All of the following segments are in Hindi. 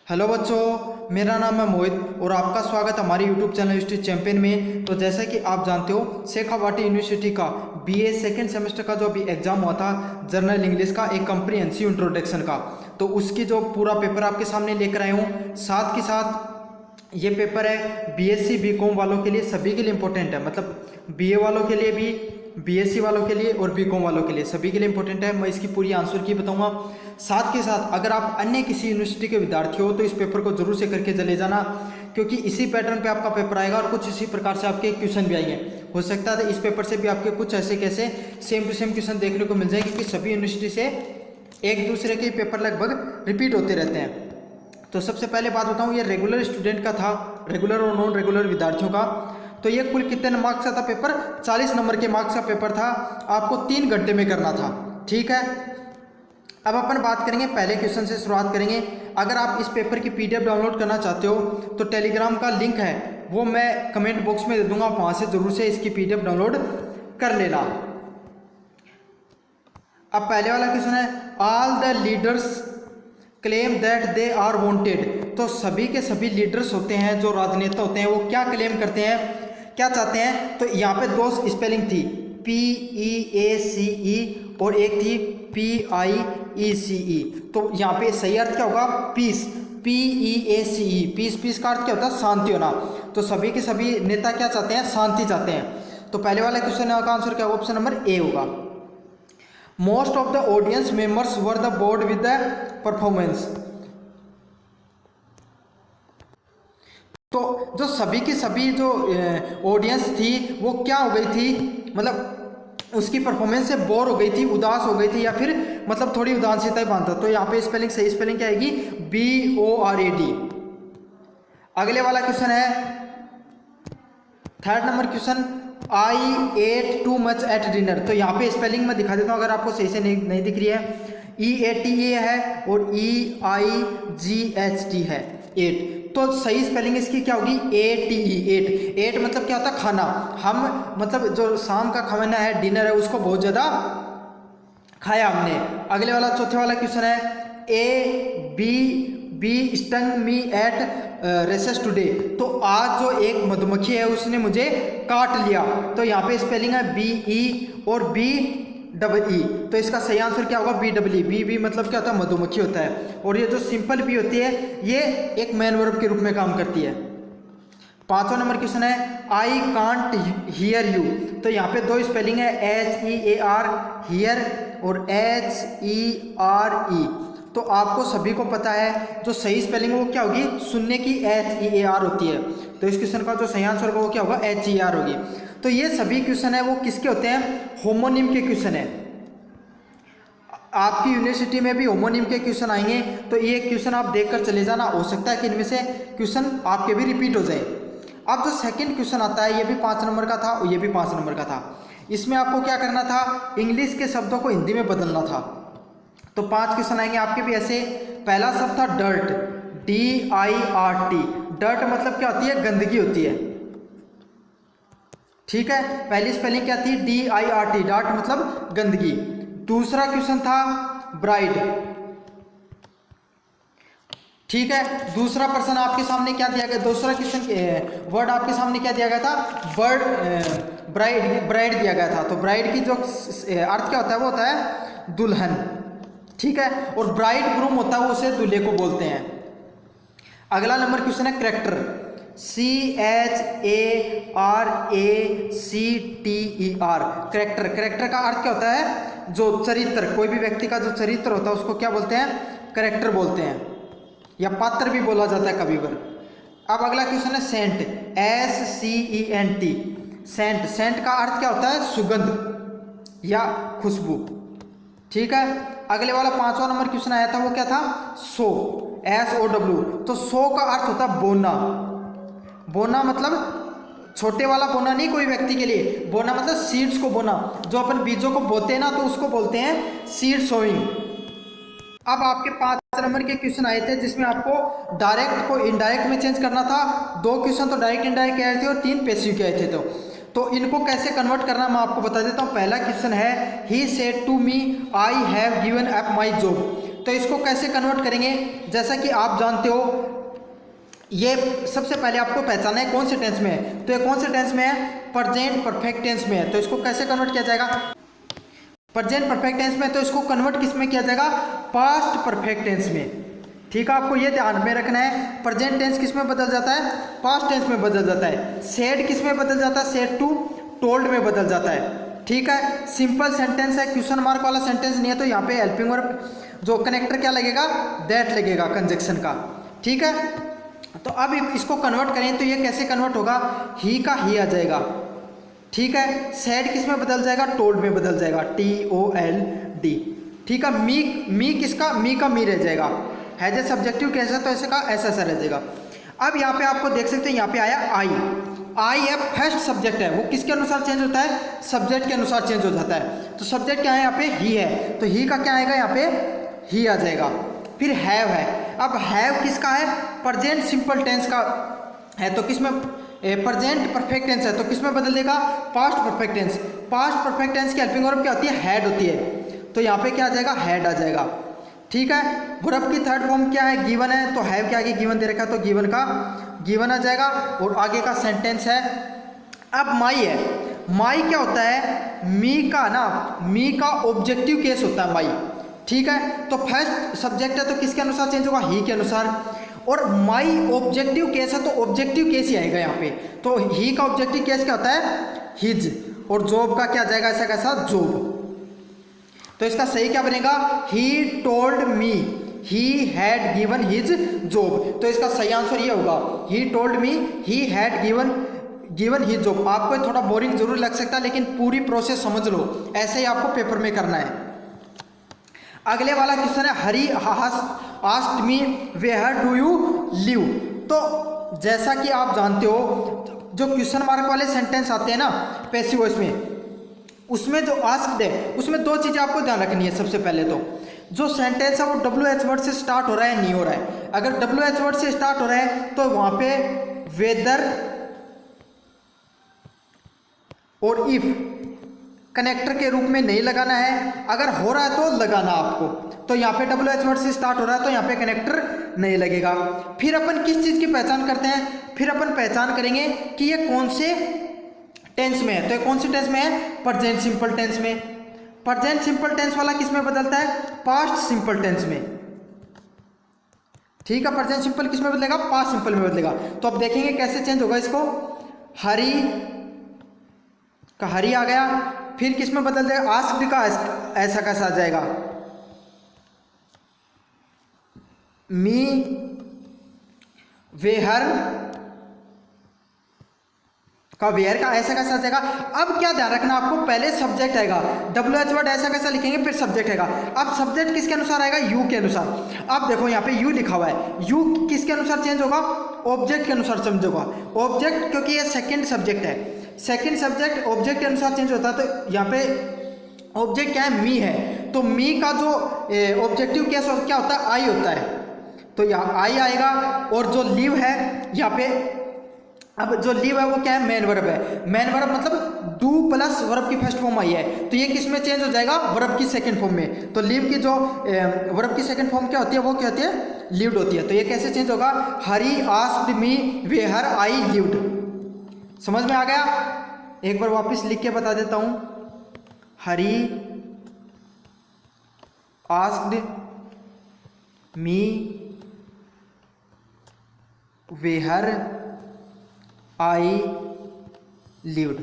हेलो बच्चों, मेरा नाम है मोहित और आपका स्वागत हमारे यूट्यूब चैनल हिस्ट्री चैंपियन में। तो जैसा कि आप जानते हो, शेखावाटी यूनिवर्सिटी का बीए सेकेंड सेमेस्टर का जो अभी एग्जाम हुआ था जनरल इंग्लिश का, एक कम्प्रीहेंसिव इंट्रोडक्शन का, तो उसकी जो पूरा पेपर आपके सामने लेकर आए हूँ। साथ के साथ ये पेपर है बीएससी बीकॉम वालों के लिए, सभी के लिए इम्पोर्टेंट है। मतलब बीए वालों के लिए भी, बीएससी वालों के लिए और बीकॉम वालों के लिए, सभी के लिए इंपॉर्टेंट है। मैं इसकी पूरी आंसर की बताऊंगा। साथ के साथ अगर आप अन्य किसी यूनिवर्सिटी के विद्यार्थी हो तो इस पेपर को जरूर से करके चले जाना, क्योंकि इसी पैटर्न पे आपका पेपर आएगा और कुछ इसी प्रकार से आपके क्वेश्चन भी आएंगे। हो सकता है इस पेपर से भी आपके कुछ ऐसे कैसे सेम टू सेम क्वेश्चन देखने को मिल जाएंगे, क्योंकि सभी यूनिवर्सिटी से एक दूसरे के पेपर लगभग रिपीट होते रहते हैं। तो सबसे पहले बात बताऊँ, ये रेगुलर स्टूडेंट का था, रेगुलर और नॉन रेगुलर विद्यार्थियों का। तो ये कुल कितने मार्क्स का था पेपर? 40 नंबर के मार्क्स का पेपर था, आपको 3 घंटे में करना था। ठीक है, अब अपन बात करेंगे, पहले क्वेश्चन से शुरुआत करेंगे। अगर आप इस पेपर की पीडीएफ डाउनलोड करना चाहते हो तो टेलीग्राम का लिंक है, वो मैं कमेंट बॉक्स में दे दूंगा, वहाँ से जरूर से इसकी पीडीएफ डाउनलोड कर लेना। अब पहले वाला क्वेश्चन है, all the leaders claim that they are wanted. तो सभी के सभी लीडर्स होते हैं, जो राजनेता होते हैं, वो क्या क्लेम करते हैं, क्या चाहते हैं? तो यहाँ पे दो स्पेलिंग थी, PEACE और एक थी PIECE। तो यहाँ पे सही अर्थ क्या होगा? Piece, PEACE, piece. पीस का अर्थ क्या होता है? शांति होना। तो सभी के सभी नेता क्या चाहते हैं? शांति चाहते हैं। तो पहले वाला क्वेश्चन का आंसर क्या होगा? ऑप्शन नंबर ए होगा। Most of the audience members were the board with the performance. तो जो सभी की सभी जो ऑडियंस थी वो क्या हो गई थी, मतलब उसकी परफॉर्मेंस से बोर हो गई थी, उदास हो गई थी, या फिर मतलब थोड़ी उदासीनता ही बांधता। तो यहाँ पे स्पेलिंग, सही स्पेलिंग क्या आएगी? BORAD। अगले वाला क्वेश्चन है, third number question, I ate too much at dinner। तो यहाँ पे स्पेलिंग में दिखा देता हूँ, अगर आपको सही से नहीं दिख रही है। EATA है और EIGHT है, एट। तो सही स्पेलिंग इसकी क्या होगी? ATE, eight. एट मतलब क्या होता है? खाना। हम मतलब जो शाम का खाना है, डिनर है, उसको बहुत ज़्यादा खाया हमने। अगले वाला चौथे वाला क्वेश्चन है, bee stung me at races today. तो आज जो एक मधुमक्खी है उसने मुझे काट लिया। तो यहाँ पे स्पेलिंग है BE और BEE। तो इसका सही आंसर क्या होगा? BEE। बी मतलब क्या होता है? मधुमक्खी होता है। और ये जो सिंपल बी होती है, ये एक मैन वर्ब के रूप में काम करती है। पांचवा नंबर क्वेश्चन है, आई कांट हियर यू। तो यहाँ पे दो स्पेलिंग है, HEAR हियर और HERE। तो आपको सभी को पता है जो सही स्पेलिंग है वो क्या होगी? सुनने की HEAR होती है। तो इस क्वेश्चन का जो सही आंसर होगा वो क्या होगा? HER होगी। तो ये सभी क्वेश्चन है वो किसके होते हैं? होमोनिम के क्वेश्चन है। आपकी यूनिवर्सिटी में भी होमोनिम के क्वेश्चन आएंगे, तो ये क्वेश्चन आप देखकर चले जाना। हो सकता है कि इनमें से क्वेश्चन आपके भी रिपीट हो जाए। अब जो सेकंड क्वेश्चन आता है, ये भी 5 नंबर का था और ये भी 5 नंबर का था। इसमें आपको क्या करना था? इंग्लिश के शब्दों को हिंदी में बदलना था। तो 5 क्वेश्चन आएंगे आपके भी ऐसे। पहला शब्द था डर्ट, DIRT। डर्ट मतलब क्या होती है? गंदगी होती है। ठीक है, पहली स्पेलिंग क्या थी? DIRT, डार्ट मतलब गंदगी। दूसरा क्वेश्चन था ब्राइड। ठीक है, दूसरा पर्सन आपके सामने क्या दिया गया? दूसरा क्वेश्चन वर्ड आपके सामने क्या दिया गया था? वर्ड ब्राइड दिया गया था। तो ब्राइड की जो अर्थ क्या होता है? वो होता है दुल्हन। ठीक है, और ब्राइड ग्रूम होता है, वो उसे दूल्हे को बोलते हैं। अगला नंबर क्वेश्चन है करेक्टर, CHARACTER। करेक्टर, करेक्टर का अर्थ क्या होता है? जो चरित्र, कोई भी व्यक्ति का जो चरित्र होता है उसको क्या बोलते हैं? करेक्टर बोलते हैं, या पात्र भी बोला जाता है कभी कभी। अब अगला क्वेश्चन है सेंट, SCENT। सेंट, सेंट का अर्थ क्या होता है? सुगंध या खुशबू। ठीक है, अगले वाला 5वां नंबर क्वेश्चन आया था, वो क्या था? सो, SOW। तो सो का अर्थ होता है बोना। बोना मतलब छोटे वाला बोना नहीं, कोई व्यक्ति के लिए। बोना मतलब सीड्स को बोना, जो अपन बीजों को बोते हैं ना, तो उसको बोलते हैं सीड सोइंग। अब आपके 5 नंबर के क्वेश्चन आए थे, जिसमें आपको डायरेक्ट को इनडायरेक्ट में चेंज करना था। 2 क्वेश्चन तो डायरेक्ट इनडायरेक्ट के आए थे और 3 पैसिव के आए थे। तो इनको कैसे कन्वर्ट करना मैं आपको बता देता हूँ। पहला क्वेश्चन है, he said to me I have given up my job. तो इसको कैसे कन्वर्ट करेंगे, जैसा कि आप जानते हो ये सबसे पहले आपको पहचाना है कौन से टेंस में है, तो ये कौन से टेंस में है, प्रेजेंट परफेक्ट टेंस में है। तो इसको कैसे कन्वर्ट किया जाएगा, प्रेजेंट परफेक्ट टेंस में, तो इसको कन्वर्ट किस में किया जाएगा, पास्ट परफेक्ट टेंस में। ठीक है, आपको ये ध्यान में रखना है, प्रेजेंट टेंस किस में बदल जाता है, पास्ट टेंस में बदल जाता है। सेड किस में बदल जाता है, सेड टू टोल्ड में बदल जाता है। ठीक है, सिंपल सेंटेंस है, क्वेश्चन मार्क वाला सेंटेंस नहीं है, तो यहाँ पे हेल्पिंग वर्ब जो कनेक्टर क्या लगेगा, दैट लगेगा कंजक्शन का। ठीक है, तो अब इसको कन्वर्ट करें तो ये कैसे कन्वर्ट होगा, ही का ही आ जाएगा। ठीक है, सैड किस में बदल जाएगा, टोल्ड में बदल जाएगा, TOLD। ठीक है, मी किसका, मी का मी रह जाएगा, है जो सब्जेक्टिव कैसा तो ऐसे का ऐसा रह जाएगा। अब यहाँ पे आपको देख सकते हैं, यहाँ पे आया आई है, फर्स्ट सब्जेक्ट है, वो किसके अनुसार चेंज होता है, सब्जेक्ट के अनुसार चेंज हो जाता है। तो सब्जेक्ट क्या है यहाँ पे, ही है, तो ही का क्या आएगा, यहाँ पे ही आ जाएगा। फिर हैव है, अब हैव किसका है, प्रेजेंट सिंपल टेंस का है, तो किसमें, प्रेजेंट परफेक्ट टेंस है, तो किसमें बदल देगा, past perfect tense. Past perfect tense की हेल्पिंग वर्ब क्या होती है, हैड होती है, तो यहाँ पे क्या आ जाएगा, हैड आ जाएगा। ठीक है, वर्ब की थर्ड फॉर्म क्या है, गिवन है, तो हैव के आगे गिवन दे रखा है, तो गिवन का गिवन आ जाएगा, और आगे का सेंटेंस है। अब माई है, माई क्या होता है, मी का ना, मी का ऑब्जेक्टिव केस होता है माई। ठीक है, तो फर्स्ट सब्जेक्ट है, तो किसके अनुसार चेंज होगा, ही के अनुसार, और माई ऑब्जेक्टिव केस है, तो ऑब्जेक्टिव केस ही आएगा यहाँ पे। तो ही का ऑब्जेक्टिव केस क्या होता है, हिज, और जॉब का क्या जाएगा, ऐसा कैसा, जॉब। तो इसका सही क्या बनेगा, he told me he had given his job. तो इसका सही आंसर ये होगा, he told me he had given his job. आपको थोड़ा बोरिंग जरूर लग सकता है, लेकिन पूरी प्रोसेस समझ लो, ऐसे ही आपको पेपर में करना है। अगले वाला क्वेश्चन है, Hari asked me where do you live. तो जैसा कि आप जानते हो, जो क्वेश्चन मार्क वाले सेंटेंस आते हैं ना पैसिव वॉइस में, उसमें जो आस्क्ड है, उसमें दो चीज़ें आपको ध्यान रखनी है। सबसे पहले तो जो सेंटेंस है वो WH वर्ड से स्टार्ट हो रहा है, नहीं हो रहा है। अगर WH वर्ड से स्टार्ट हो रहा है तो वहाँ पे वेदर और इफ कनेक्टर के रूप में नहीं लगाना है, अगर हो रहा है तो लगाना आपको। तो यहाँ पे WH वर्ड से स्टार्ट हो रहा है तो यहाँ पे कनेक्टर नहीं लगेगा। फिर अपन किस चीज़ की पहचान करते हैं, फिर अपन पहचान करेंगे कि ये कौन से टेंस में है। तो ये कौन से टेंस में है, प्रेजेंट सिंपल टेंस में। प्रेजेंट सिंपल टेंस वाला किस में बदलता है, पास्ट सिंपल टेंस में। ठीक है, प्रेजेंट सिंपल किस में बदलेगा, पास्ट सिंपल में बदलेगा। तो अब देखेंगे कैसे चेंज होगा इसको। हरी का हरी आ गया, फिर किस में बदल देगा, आस्क्ड का ऐसा कैसा आ जाएगा, मी वेहर का वेयर का ऐसा कैसा आ जाएगा। अब क्या ध्यान रखना आपको, पहले सब्जेक्ट आएगा, WH वर्ड ऐसा कैसा लिखेंगे, फिर सब्जेक्ट आएगा। अब सब्जेक्ट किसके अनुसार आएगा, यू के अनुसार। अब देखो यहाँ पे यू लिखा हुआ है, यू किसके अनुसार चेंज होगा, ऑब्जेक्ट के अनुसार चेंज होगा। ऑब्जेक्ट क्योंकि ये सेकंड सब्जेक्ट है, सेकंड सब्जेक्ट ऑब्जेक्ट के अनुसार चेंज होता है। तो यहाँ पे ऑब्जेक्ट क्या है, मी है, तो मी का जो ऑब्जेक्टिव केस क्या होता है, आई होता है, तो यहाँ आई आएगा। और जो लिव है यहाँ पे, अब जो लिव है वो क्या है, मेन वर्ब है। मेन वर्ब मतलब डू प्लस वर्ब की फर्स्ट फॉर्म आई है, तो ये किस में चेंज हो जाएगा, वर्ब की सेकंड फॉर्म में। तो लिव की जो वर्ब की सेकंड फॉर्म क्या होती है, वो क्या होती है, लिव्ड होती है। तो ये कैसे चेंज होगा, Hari asked me where I lived. समझ में आ गया। एक बार वापस लिख के बता देता हूं, Hari asked me where I lived.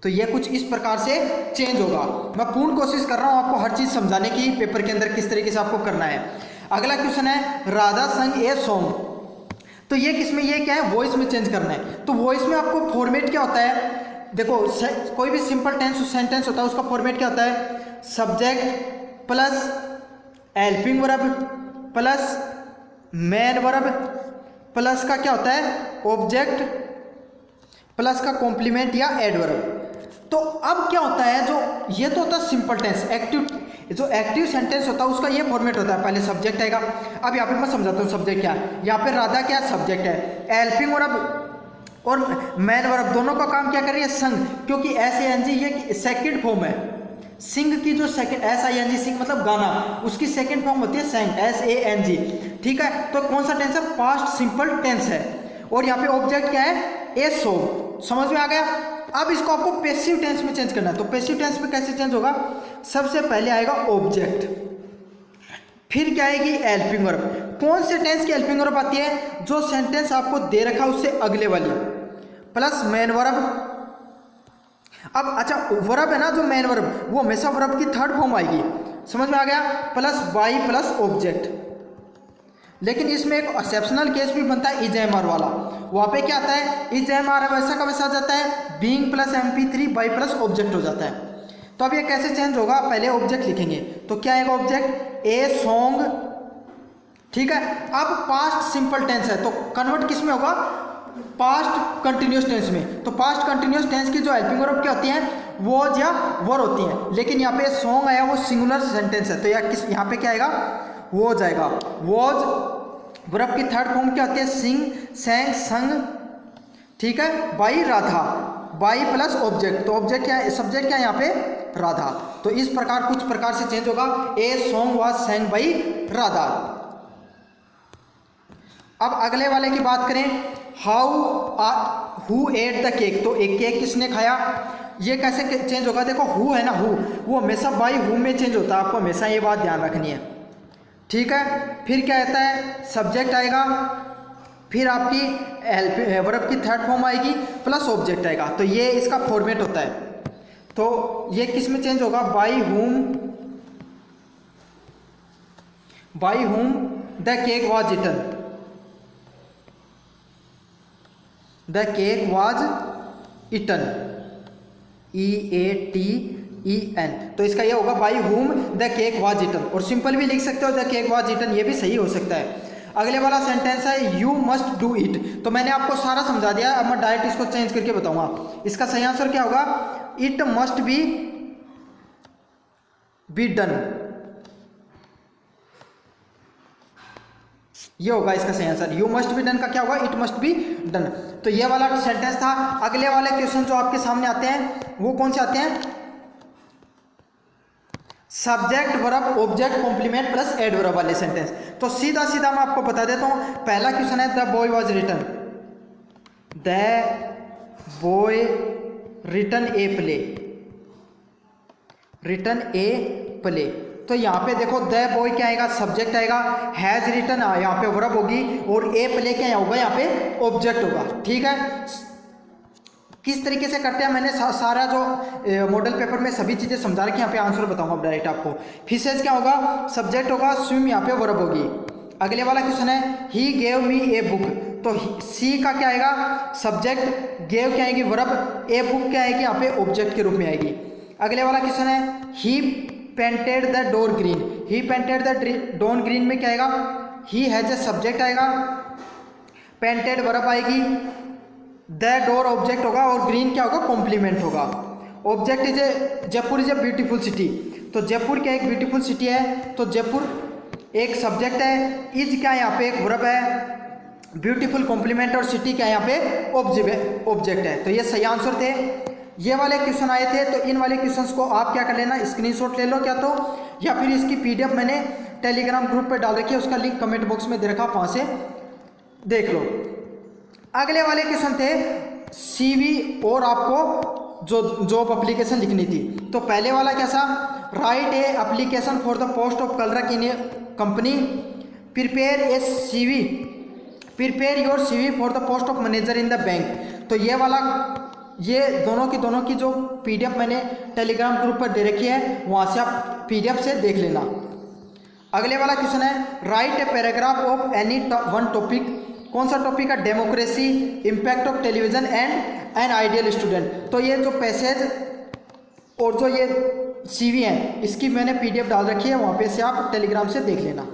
तो ये कुछ इस प्रकार से चेंज होगा। मैं पूर्ण कोशिश कर रहा हूं आपको हर चीज समझाने की, पेपर के अंदर किस तरीके से आपको करना है। अगला क्वेश्चन है, राधा संग ए सॉन्ग। तो ये किसमें, ये क्या है, वॉइस में चेंज करना है। तो वॉइस में आपको फॉर्मेट क्या होता है, देखो कोई भी सिंपल टेंस सेंटेंस होता है उसका फॉर्मेट क्या होता है, subject plus helping verb plus main verb plus का क्या होता है, ऑब्जेक्ट प्लस का कॉम्प्लीमेंट या एडवर्ब। तो अब क्या होता है, जो ये तो होता है सिंपल टेंस, एक्टिव जो एक्टिव सेंटेंस होता है उसका ये फॉर्मेट होता है, पहले सब्जेक्ट आएगा। अब यहाँ पे मैं समझाता हूँ सब्जेक्ट क्या है। यहाँ पे राधा क्या सब्जेक्ट है, हेल्पिंग वर्ब और मेन वर्ब दोनों का काम क्या कर रही है, संग, क्योंकि SANG ये सेकंड फॉर्म है। सिंग की जो सेकंड SING सिंग मतलब गाना, उसकी सेकंड फॉर्म होती है सेंग SANG। ठीक है, तो कौन सा टेंस है? पास्ट सिंपल टेंस है। और यहाँ पे ऑब्जेक्ट क्या है? A song. समझ में आ गया? अब इसको आपको पैसिव टेंस में चेंज करना है। तो पैसिव टेंस में कैसे चेंज होगा? सबसे पहले आएगा ऑब्जेक्ट, फिर क्या आएगी? Helping verb. कौन से टेंस की हेल्पिंग वर्ब आती है? जो सेंटेंस आपको दे रखा है उससे अगले वाली, प्लस मेन वर्ब। अब अच्छा, वर्ब है ना जो मेन वर्ब, वो हमेशा वर्ब की थर्ड फॉर्म आएगी। समझ में आ गया? Plus by plus object. लेकिन इसमें एक एक्सेप्शनल केस भी बनता है, इज एम आर वाला। वहाँ पे क्या आता है? इज एम आर वैसा का वैसा आ जाता है, being plus MP3 by plus object हो जाता है। तो अब ये कैसे चेंज होगा? पहले ऑब्जेक्ट लिखेंगे, तो क्या आएगा ऑब्जेक्ट? A song. ठीक है, अब पास्ट सिंपल टेंस है तो कन्वर्ट किस में होगा? पास्ट कंटिन्यूस टेंस में। तो पास्ट कंटिन्यूस टेंस की जो हेल्पिंग वर्ब क्या होती हैं? वॉज या वर होती हैं। लेकिन यहाँ पे सॉन्ग आया, वो सिंगुलर सेंटेंस है, तो यहाँ पे क्या आएगा? वॉज आएगा। वॉज वर्ब की थर्ड फॉर्म क्या होती है? सिंग, सैंग, संग। ठीक है, by Radha, by plus object. तो ऑब्जेक्ट क्या है? सब्जेक्ट क्या है यहाँ पे? राधा। तो इस प्रकार कुछ प्रकार से चेंज होगा। A song was सैंग by Radha. अब अगले वाले की बात करें, हु एट द केक। तो एक केक किसने खाया? ये कैसे चेंज होगा? देखो हु है ना, हु, वो हमेशा बाई हु में चेंज होता है, आपको हमेशा ये बात ध्यान रखनी है। ठीक है, फिर क्या आता है? सब्जेक्ट आएगा, फिर आपकी वर्ब की थर्ड फॉर्म आएगी, प्लस ऑब्जेक्ट आएगा। तो ये इसका फॉर्मेट होता है। तो ये किस में चेंज होगा? By whom the cake was eaten. The cake was eaten, EATEN। तो इसका ये होगा by whom the cake was eaten. और सिंपल भी लिख सकते हो, द केक वाज इटन, ये भी सही हो सकता है। अगले वाला सेंटेंस है यू मस्ट डू इट। तो मैंने आपको सारा समझा दिया, अब मैं डायरेक्ट इसको चेंज करके बताऊंगा। इसका सही आंसर क्या होगा? It must be done. ये होगा इसका सही answer. You must be done का क्या होगा? It must be done. तो ये वाला सेंटेंस था। अगले वाले क्वेश्चन जो आपके सामने आते हैं वो कौन से आते हैं? Subject verb object complement plus adverb वाले सेंटेंस। तो सीधा सीधा मैं आपको बता देता हूं। पहला क्वेश्चन है the boy was written, the boy written a play, written a play. तो यहाँ पे देखो द बॉय क्या आएगा? सब्जेक्ट आएगा, हैज रिटन यहाँ पे वर्ब होगी, और ए प्ले क्या होगा? यहाँ पे ऑब्जेक्ट होगा। ठीक है, किस तरीके से करते हैं मैंने सारा जो मॉडल पेपर में सभी चीज़ें समझा रखी, यहाँ पे आंसर बताऊंगा डायरेक्ट आपको। फिशेज क्या होगा? सब्जेक्ट होगा, स्विम यहाँ पे वर्ब होगी। अगले वाला क्वेश्चन है he gave me a book. तो सी का क्या आएगा? सब्जेक्ट, गेव क्या आएगी? वर्ब, ए बुक क्या आएगी? यहाँ पे ऑब्जेक्ट के रूप में आएगी। अगले वाला क्वेश्चन है he painted the door green. He painted the door green में क्या आएगा? ही हैज ए सब्जेक्ट आएगा, पेंटेड वर्ब आएगी, द डोर ऑब्जेक्ट होगा, और ग्रीन क्या होगा? कॉम्प्लीमेंट होगा। Object is a Jaipur is a beautiful city. तो जयपुर क्या एक ब्यूटीफुल सिटी है, तो जयपुर एक सब्जेक्ट है, इज क्या यहाँ पे एक वर्ब है, ब्यूटीफुल कॉम्प्लीमेंट, और सिटी क्या यहाँ पे ऑब्जेक्ट है। तो ये सही आंसर थे। ये वाले क्वेश्चन आए थे। तो इन वाले क्वेश्चंस को आप क्या कर लेना, स्क्रीनशॉट ले लो क्या तो, या फिर इसकी PDF मैंने टेलीग्राम ग्रुप पे डाल रखी है, उसका लिंक कमेंट बॉक्स में दे रखा, वहाँ से देख लो। अगले वाले क्वेश्चन थे CV और आपको जो जॉब एप्लीकेशन लिखनी थी। तो पहले वाला कैसा? Right A application for the post of clerk in A company, prepare a CV, prepare your CV for the post of manager in the bank. तो ये वाला, ये दोनों की जो PDF मैंने टेलीग्राम ग्रुप पर दे रखी है, वहाँ से आप PDF से देख लेना। अगले वाला क्वेश्चन है right a paragraph of any one topic. कौन सा टॉपिक है? Democracy, impact of television and an ideal student. तो ये जो पैसेज और जो ये CV है, इसकी मैंने PDF डाल रखी है, वहाँ पे से आप टेलीग्राम से देख लेना।